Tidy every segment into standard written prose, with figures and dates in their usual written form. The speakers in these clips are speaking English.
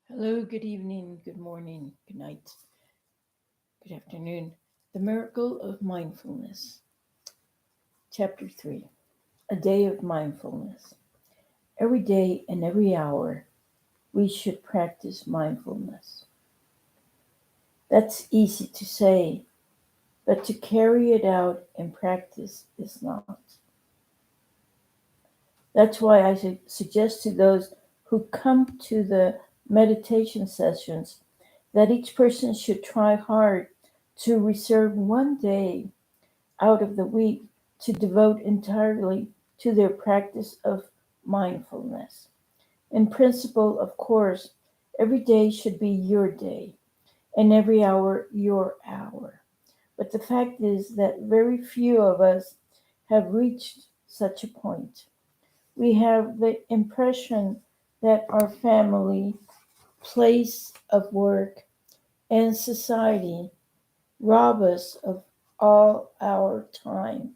Hello, good evening, good morning, good night, good afternoon. The Miracle of Mindfulness, Chapter 3 A Day of Mindfulness. Every day and every hour, we should practice mindfulness. That's easy to say, but to carry it out in practice is not. That's why I suggest to those who come to the meditation sessions that each person should try hard to reserve one day out of the week to devote entirely to their practice of mindfulness. In principle, of course, every day should be your day and every hour your hour. But the fact is that very few of us have reached such a point. We have the impression that our family, place of work, and society rob us of all our time.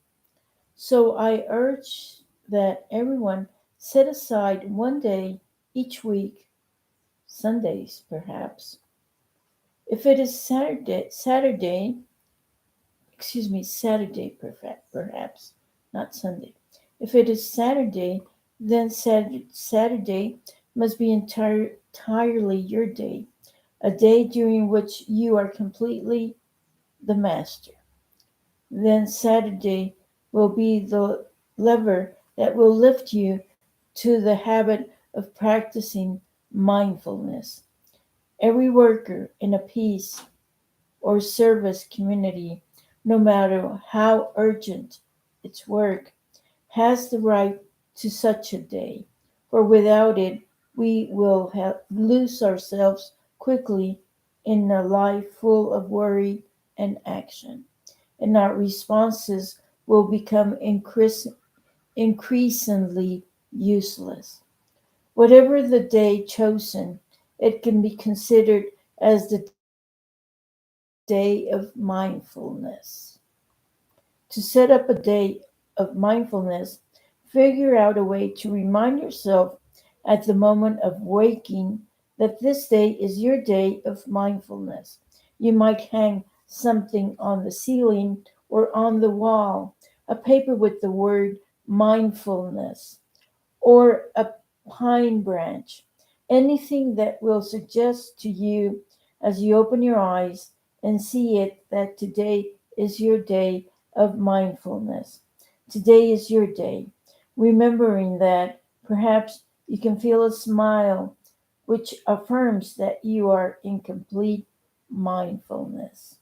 So I urge that everyone set aside one day each week, Sundays perhaps. If it is Saturday perhaps, not Sunday. If it is Saturday, then Saturday must be entirely your day, a day during which you are completely the master. Then Saturday will be the lever that will lift you to the habit of practicing mindfulness. Every worker in a peace or service community, no matter how urgent its work, has the right to such a day, for without it, we will lose ourselves quickly in a life full of worry and action, and our responses will become increasingly useless. Whatever the day chosen, it can be considered as the day of mindfulness. To set up a day of mindfulness, figure out a way to remind yourself at the moment of waking that this day is your day of mindfulness. You might hang something on the ceiling or on the wall, a paper with the word mindfulness, or a pine branch, anything that will suggest to you as you open your eyes and see it that today is your day of mindfulness. Today is your day. Remembering that, perhaps you can feel a smile which affirms that you are in complete mindfulness.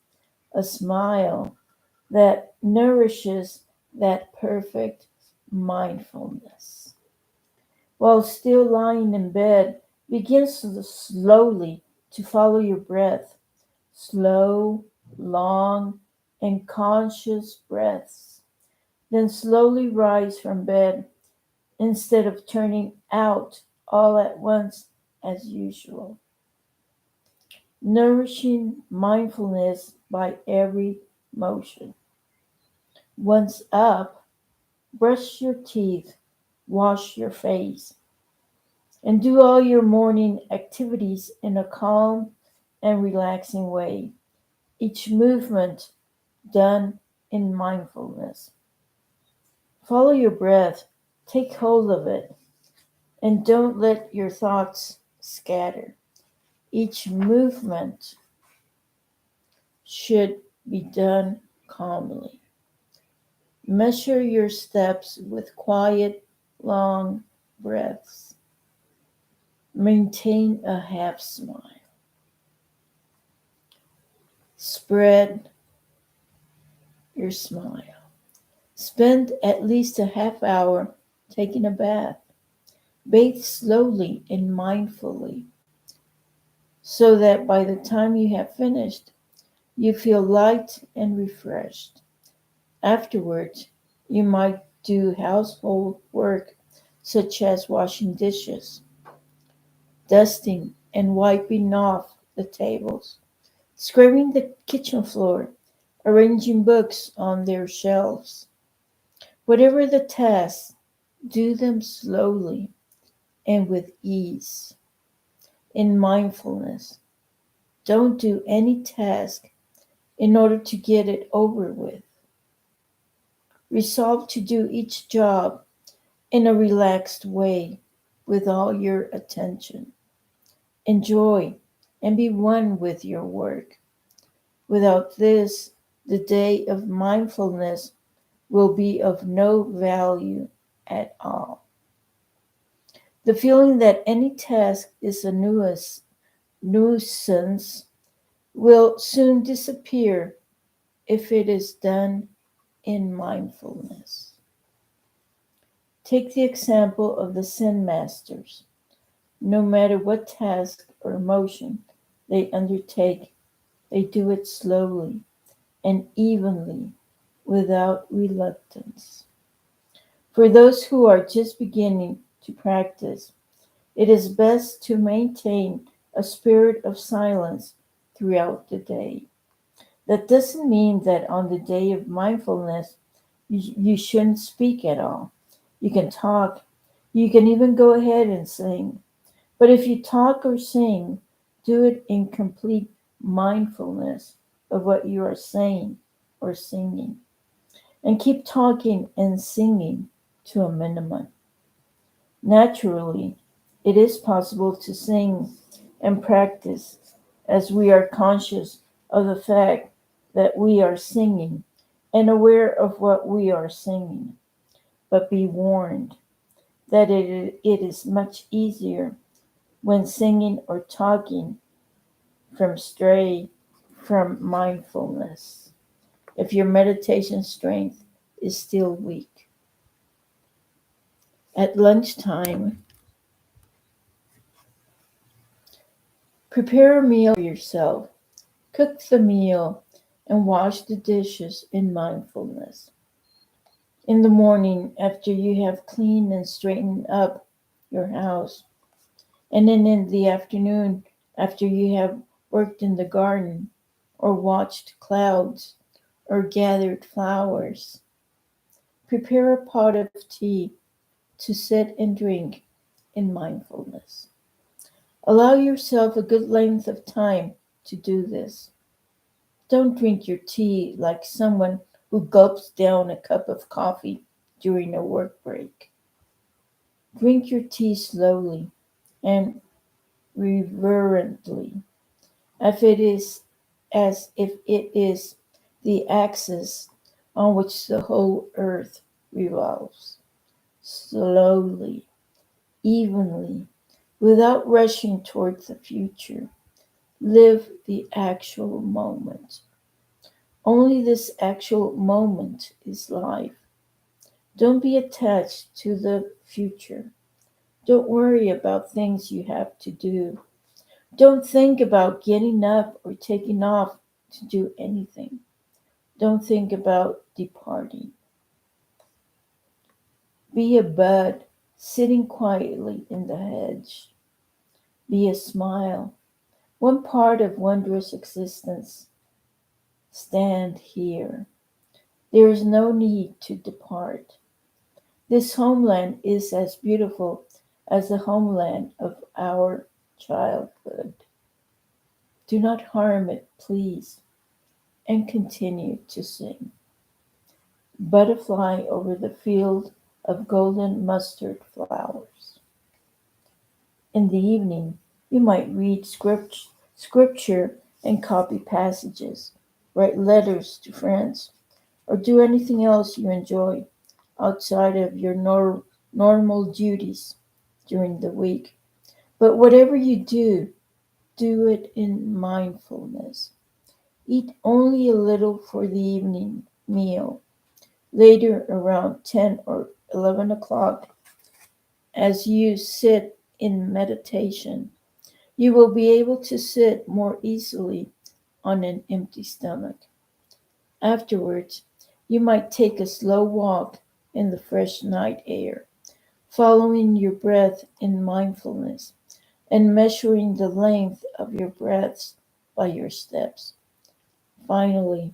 A smile that nourishes that perfect mindfulness. While still lying in bed, begin slowly to follow your breath. Slow, long, and conscious breaths. Then slowly rise from bed instead of turning out all at once as usual. Nourishing mindfulness by every motion. Once up, brush your teeth, wash your face, and do all your morning activities in a calm and relaxing way. Each movement done in mindfulness. Follow your breath, take hold of it, and don't let your thoughts scatter. Each movement should be done calmly. Measure your steps with quiet, long breaths. Maintain a half smile. Spread your smile. Spend at least a half hour taking a bath. Bathe slowly and mindfully so that by the time you have finished, you feel light and refreshed. Afterwards, you might do household work such as washing dishes, dusting and wiping off the tables, scrubbing the kitchen floor, arranging books on their shelves. Whatever the task, do them slowly and with ease. in mindfulness. Don't do any task in order to get it over with. Resolve to do each job in a relaxed way with all your attention. Enjoy and be one with your work. Without this, the day of mindfulness will be of no value at all. The feeling that any task is a nuisance will soon disappear if it is done in mindfulness. Take the example of the Zen masters. No matter what task or motion they undertake, they do it slowly and evenly without reluctance. For those who are just beginning to practice, it is best to maintain a spirit of silence throughout the day. That doesn't mean that on the day of mindfulness you shouldn't speak at all. You can talk, you can even go ahead and sing. But if you talk or sing, do it in complete mindfulness of what you are saying or singing. And keep talking and singing to a minimum. Naturally, it is possible to sing and practice as we are conscious of the fact that we are singing and aware of what we are singing. But be warned that it is much easier when singing or talking from stray from mindfulness if your meditation strength is still weak. At lunchtime, prepare a meal for yourself. Cook the meal and wash the dishes in mindfulness. In the morning, after you have cleaned and straightened up your house, and then in the afternoon, after you have worked in the garden, or watched clouds, or gathered flowers, prepare a pot of tea to sit and drink in mindfulness. Allow yourself a good length of time to do this. Don't drink your tea like someone who gulps down a cup of coffee during a work break. Drink your tea slowly and reverently, as if it is the axis on which the whole earth revolves. Slowly, evenly, without rushing towards the future. Live the actual moment. Only this actual moment is life. Don't be attached to the future. Don't worry about things you have to do. Don't think about getting up or taking off to do anything. Don't think about departing. Be a bud sitting quietly in the hedge. Be a smile, one part of wondrous existence. Stand here. There is no need to depart. This homeland is as beautiful as the homeland of our childhood. Do not harm it, please, and continue to sing. Butterfly over the field of golden mustard flowers. In the evening, you might read scripture and copy passages, write letters to friends, or do anything else you enjoy outside of your normal duties during the week. But whatever you do, do it in mindfulness. Eat only a little for the evening meal. Later, around 10 or 11 o'clock, as you sit in meditation, you will be able to sit more easily on an empty stomach. Afterwards, you might take a slow walk in the fresh night air, following your breath in mindfulness and measuring the length of your breaths by your steps. Finally,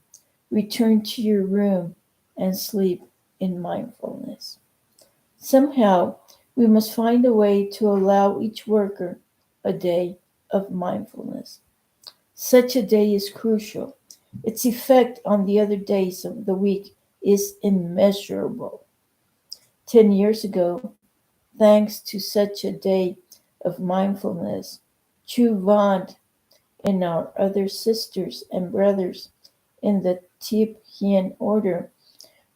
return to your room and sleep in mindfulness. Somehow, we must find a way to allow each worker a day of mindfulness. Such a day is crucial. Its effect on the other days of the week is immeasurable. 10 years ago, thanks to such a day of mindfulness, Chu Vand and our other sisters and brothers in the Thich Hien order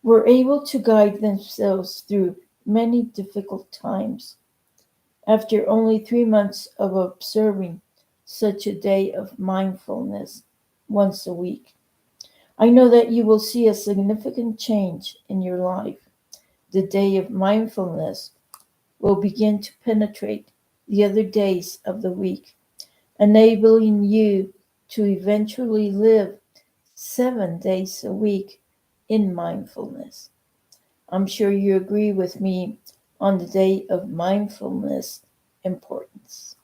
were able to guide themselves through many difficult times. After only 3 months of observing such a day of mindfulness once a week, I know that you will see a significant change in your life. The day of mindfulness will begin to penetrate the other days of the week, enabling you to eventually live 7 days a week in mindfulness. I'm sure you agree with me on the day of mindfulness importance.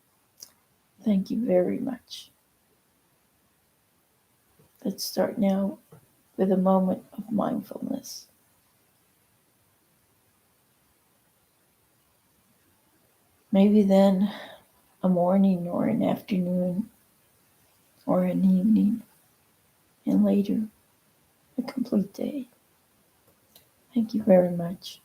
Thank you very much. Let's start now with a moment of mindfulness. Maybe then a morning or an afternoon or an evening, and later a complete day. Thank you very much.